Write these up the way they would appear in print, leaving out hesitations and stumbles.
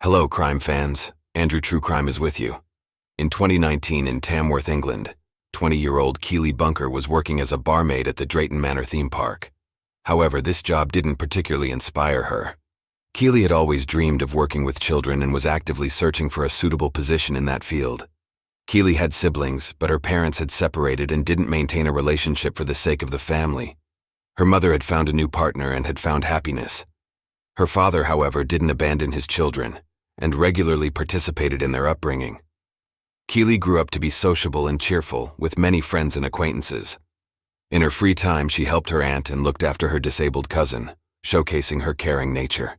Hello, crime fans. Andrew True Crime is with you. In 2019 in Tamworth, England, 20-year-old Keeley Bunker was working as a barmaid at the Drayton Manor theme park. However, this job didn't particularly inspire her. Keeley had always dreamed of working with children and was actively searching for a suitable position in that field. Keeley had siblings, but her parents had separated and didn't maintain a relationship for the sake of the family. Her mother had found a new partner and had found happiness. Her father, however, didn't abandon his children and regularly participated in their upbringing. Keeley grew up to be sociable and cheerful, with many friends and acquaintances. In her free time, she helped her aunt and looked after her disabled cousin, showcasing her caring nature.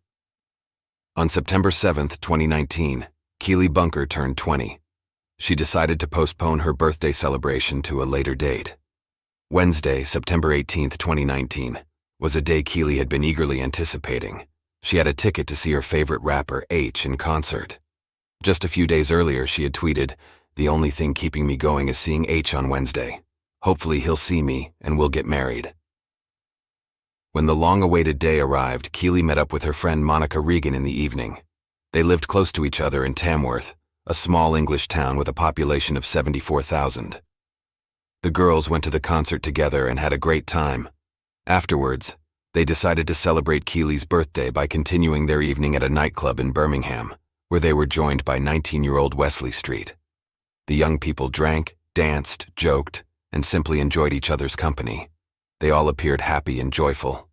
On September 7, 2019, Keeley Bunker turned 20. She decided to postpone her birthday celebration to a later date. Wednesday, September 18, 2019, was a day Keeley had been eagerly anticipating. She had a ticket to see her favorite rapper, H, in concert. Just a few days earlier, she had tweeted, "The only thing keeping me going is seeing H on Wednesday. Hopefully he'll see me and we'll get married." When the long-awaited day arrived, Keeley met up with her friend Monica Regan in the evening. They lived close to each other in Tamworth, a small English town with a population of 74,000. The girls went to the concert together and had a great time. Afterwards, they decided to celebrate Keeley's birthday by continuing their evening at a nightclub in Birmingham, where they were joined by 19-year-old Wesley Street. The young people drank, danced, joked, and simply enjoyed each other's company. They all appeared happy and joyful.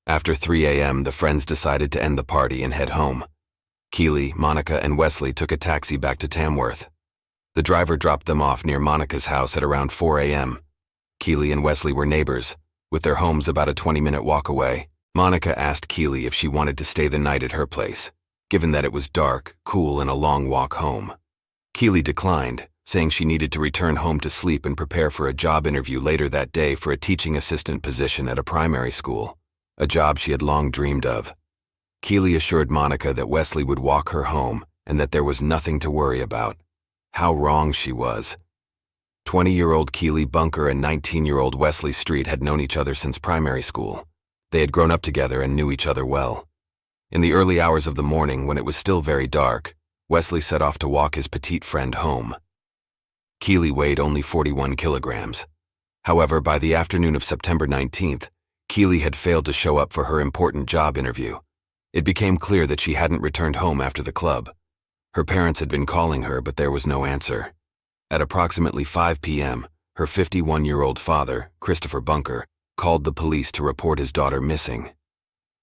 After 3 a.m., the friends decided to end the party and head home. Keeley, Monica, and Wesley took a taxi back to Tamworth. The driver dropped them off near Monica's house at around 4 a.m. Keeley and Wesley were neighbors, with their homes about a 20-minute walk away. Monica asked Keeley if she wanted to stay the night at her place, given that it was dark, cool, and a long walk home. Keeley declined, saying she needed to return home to sleep and prepare for a job interview later that day for a teaching assistant position at a primary school, a job she had long dreamed of. Keeley assured Monica that Wesley would walk her home and that there was nothing to worry about. How wrong she was. 20-year-old Keeley Bunker and 19-year-old Wesley Street had known each other since primary school. They had grown up together and knew each other well. In the early hours of the morning, when it was still very dark, Wesley set off to walk his petite friend home. Keeley weighed only 41 kilograms. However, by the afternoon of September 19th, Keeley had failed to show up for her important job interview. It became clear that she hadn't returned home after the club. Her parents had been calling her, but there was no answer. At approximately 5 p.m., her 51-year-old father, Christopher Bunker, called the police to report his daughter missing.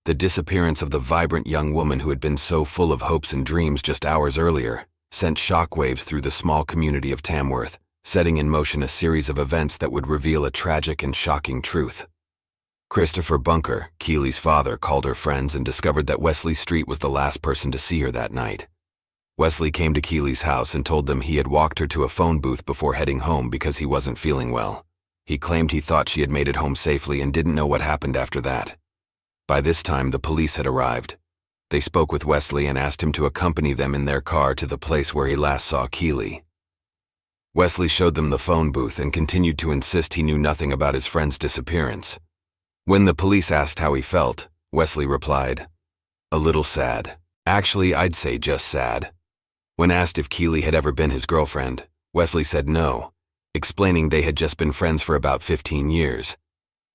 The disappearance of the vibrant young woman who had been so full of hopes and dreams just hours earlier sent shockwaves through the small community of Tamworth, setting in motion a series of events that would reveal a tragic and shocking truth. Christopher Bunker, Keeley's father, called her friends and discovered that Wesley Street was the last person to see her that night. Wesley came to Keeley's house and told them he had walked her to a phone booth before heading home because he wasn't feeling well. He claimed he thought she had made it home safely and didn't know what happened after that. By this time, the police had arrived. They spoke with Wesley and asked him to accompany them in their car to the place where he last saw Keeley. Wesley showed them the phone booth and continued to insist he knew nothing about his friend's disappearance. When the police asked how he felt, Wesley replied, "A little sad. Actually, I'd say just sad." When asked if Keeley had ever been his girlfriend, Wesley said no, explaining they had just been friends for about 15 years.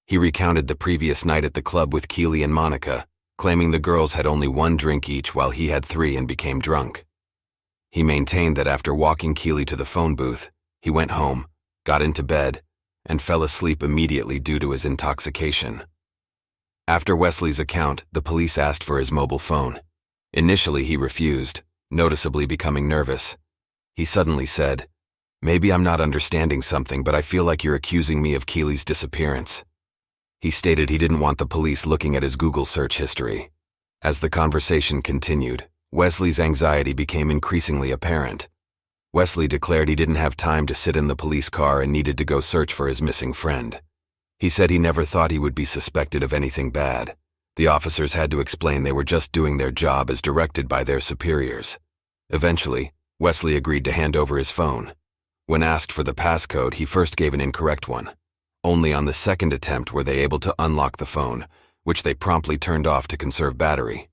He recounted the previous night at the club with Keeley and Monica, claiming the girls had only 1 drink each while he had 3 and became drunk. He maintained that after walking Keeley to the phone booth, he went home, got into bed, and fell asleep immediately due to his intoxication. After Wesley's account, the police asked for his mobile phone. Initially, he refused, noticeably becoming nervous. He suddenly said, "Maybe I'm not understanding something, but I feel like you're accusing me of Keeley's disappearance." He stated he didn't want the police looking at his Google search history. As the conversation continued, Wesley's anxiety became increasingly apparent. Wesley declared he didn't have time to sit in the police car and needed to go search for his missing friend. He said he never thought he would be suspected of anything bad. The officers had to explain they were just doing their job as directed by their superiors. Eventually, Wesley agreed to hand over his phone. When asked for the passcode, he first gave an incorrect one. Only on the second attempt were they able to unlock the phone, which they promptly turned off to conserve battery.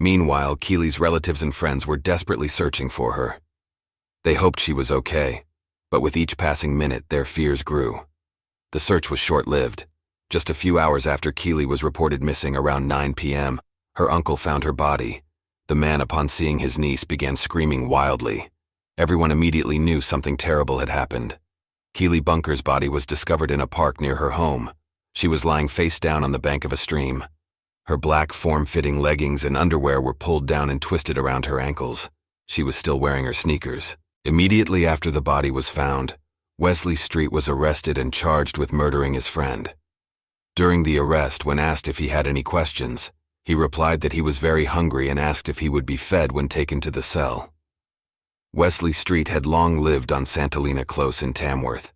Meanwhile, Keeley's relatives and friends were desperately searching for her. They hoped she was okay, but with each passing minute, their fears grew. The search was short-lived. Just a few hours after Keeley was reported missing around 9 p.m., her uncle found her body. The man, upon seeing his niece, began screaming wildly. Everyone immediately knew something terrible had happened. Keeley Bunker's body was discovered in a park near her home. She was lying face down on the bank of a stream. Her black, form-fitting leggings and underwear were pulled down and twisted around her ankles. She was still wearing her sneakers. Immediately after the body was found, Wesley Street was arrested and charged with murdering his friend. During the arrest, when asked if he had any questions, he replied that he was very hungry and asked if he would be fed when taken to the cell. Wesley Street had long lived on Santalina Close in Tamworth.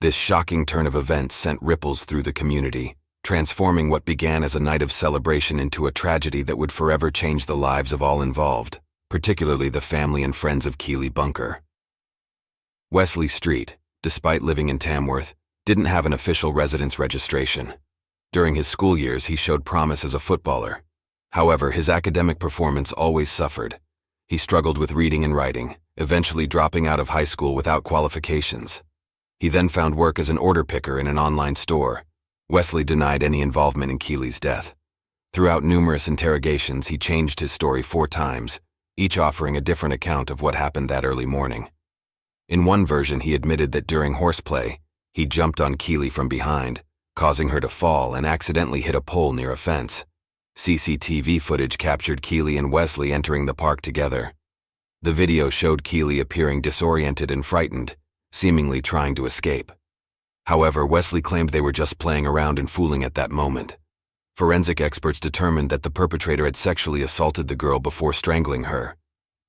This shocking turn of events sent ripples through the community, transforming what began as a night of celebration into a tragedy that would forever change the lives of all involved, particularly the family and friends of Keeley Bunker. Wesley Street, despite living in Tamworth, didn't have an official residence registration. During his school years, he showed promise as a footballer. However, his academic performance always suffered. He struggled with reading and writing, eventually dropping out of high school without qualifications. He then found work as an order picker in an online store. Wesley denied any involvement in Keeley's death. Throughout numerous interrogations, he changed his story 4 times, each offering a different account of what happened that early morning. In one version, he admitted that during horseplay, he jumped on Keeley from behind, causing her to fall and accidentally hit a pole near a fence. CCTV footage captured Keeley and Wesley entering the park together. The video showed Keeley appearing disoriented and frightened, seemingly trying to escape. However, Wesley claimed they were just playing around and fooling at that moment. Forensic experts determined that the perpetrator had sexually assaulted the girl before strangling her.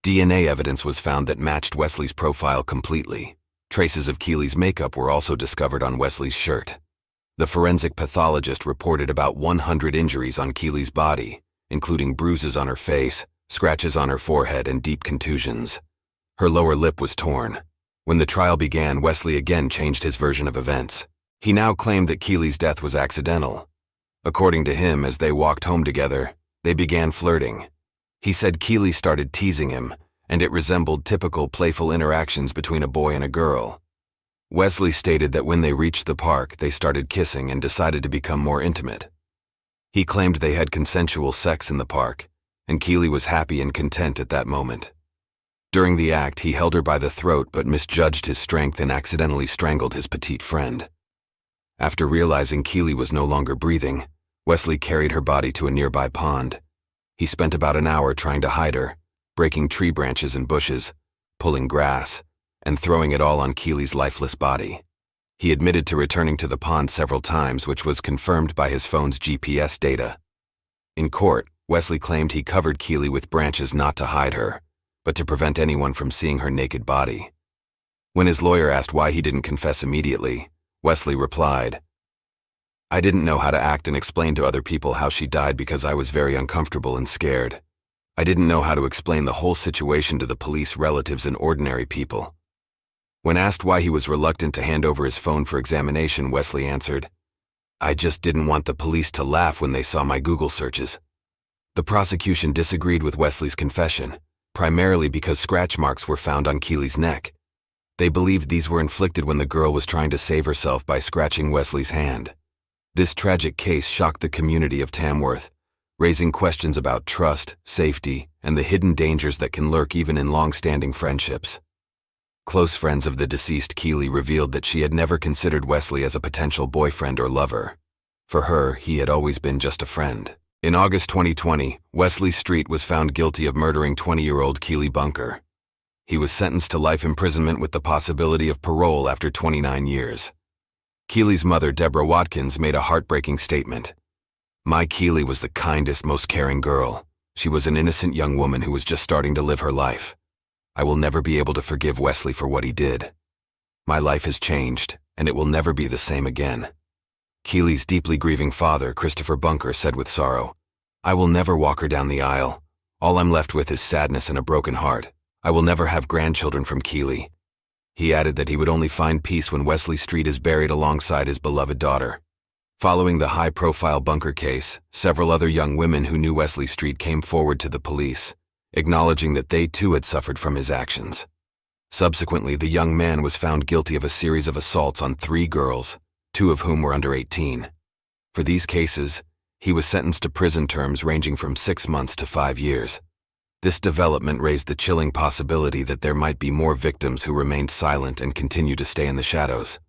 DNA evidence was found that matched Wesley's profile completely. Traces of Keeley's makeup were also discovered on Wesley's shirt. The forensic pathologist reported about 100 injuries on Keeley's body, including bruises on her face, scratches on her forehead, and deep contusions. Her lower lip was torn. When the trial began, Wesley again changed his version of events. He now claimed that Keeley's death was accidental. According to him, as they walked home together, they began flirting. He said Keeley started teasing him, and it resembled typical playful interactions between a boy and a girl. Wesley stated that when they reached the park, they started kissing and decided to become more intimate. He claimed they had consensual sex in the park, and Keeley was happy and content at that moment. During the act, he held her by the throat but misjudged his strength and accidentally strangled his petite friend. After realizing Keeley was no longer breathing, Wesley carried her body to a nearby pond. He spent about an hour trying to hide her, breaking tree branches and bushes, pulling grass, and throwing it all on Keeley's lifeless body. He admitted to returning to the pond several times, which was confirmed by his phone's GPS data. In court, Wesley claimed he covered Keeley with branches not to hide her, but to prevent anyone from seeing her naked body. When his lawyer asked why he didn't confess immediately, Wesley replied, "I didn't know how to act and explain to other people how she died because I was very uncomfortable and scared. I didn't know how to explain the whole situation to the police, relatives, and ordinary people." When asked why he was reluctant to hand over his phone for examination, Wesley answered, "I just didn't want the police to laugh when they saw my Google searches." The prosecution disagreed with Wesley's confession, primarily because scratch marks were found on Keeley's neck. They believed these were inflicted when the girl was trying to save herself by scratching Wesley's hand. This tragic case shocked the community of Tamworth, raising questions about trust, safety, and the hidden dangers that can lurk even in long-standing friendships. Close friends of the deceased Keeley revealed that she had never considered Wesley as a potential boyfriend or lover. For her, he had always been just a friend. In August 2020, Wesley Street was found guilty of murdering 20-year-old Keeley Bunker. He was sentenced to life imprisonment with the possibility of parole after 29 years. Keeley's mother, Deborah Watkins, made a heartbreaking statement. "My Keeley was the kindest, most caring girl. She was an innocent young woman who was just starting to live her life. I will never be able to forgive Wesley for what he did. My life has changed, and it will never be the same again." Keeley's deeply grieving father, Christopher Bunker, said with sorrow, "I will never walk her down the aisle. All I'm left with is sadness and a broken heart. I will never have grandchildren from Keeley." He added that he would only find peace when Wesley Street is buried alongside his beloved daughter. Following the high-profile Bunker case, several other young women who knew Wesley Street came forward to the police, acknowledging that they too had suffered from his actions. Subsequently, the young man was found guilty of a series of assaults on 3 girls, 2 of whom were under 18. For these cases, he was sentenced to prison terms ranging from 6 months to 5 years. This development raised the chilling possibility that there might be more victims who remained silent and continued to stay in the shadows.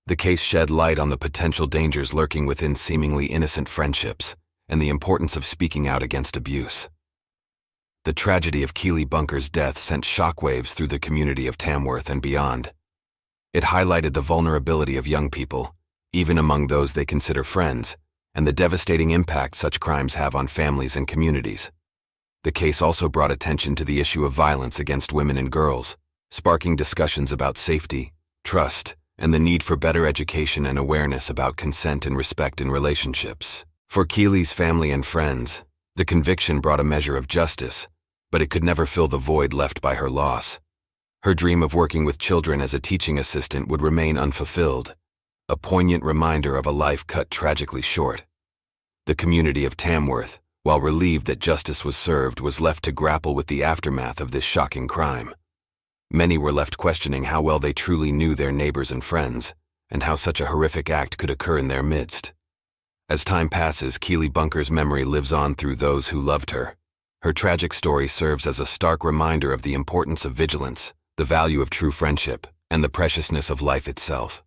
The case shed light on the potential dangers lurking within seemingly innocent friendships and the importance of speaking out against abuse. The tragedy of Keeley Bunker's death sent shockwaves through the community of Tamworth and beyond. It highlighted the vulnerability of young people, even among those they consider friends, and the devastating impact such crimes have on families and communities. The case also brought attention to the issue of violence against women and girls, sparking discussions about safety, trust, and the need for better education and awareness about consent and respect in relationships. For Keeley's family and friends, the conviction brought a measure of justice, but it could never fill the void left by her loss. Her dream of working with children as a teaching assistant would remain unfulfilled, a poignant reminder of a life cut tragically short. The community of Tamworth, while relieved that justice was served, was left to grapple with the aftermath of this shocking crime. Many were left questioning how well they truly knew their neighbors and friends, and how such a horrific act could occur in their midst. As time passes, Keeley Bunker's memory lives on through those who loved her. Her tragic story serves as a stark reminder of the importance of vigilance, the value of true friendship, and the preciousness of life itself.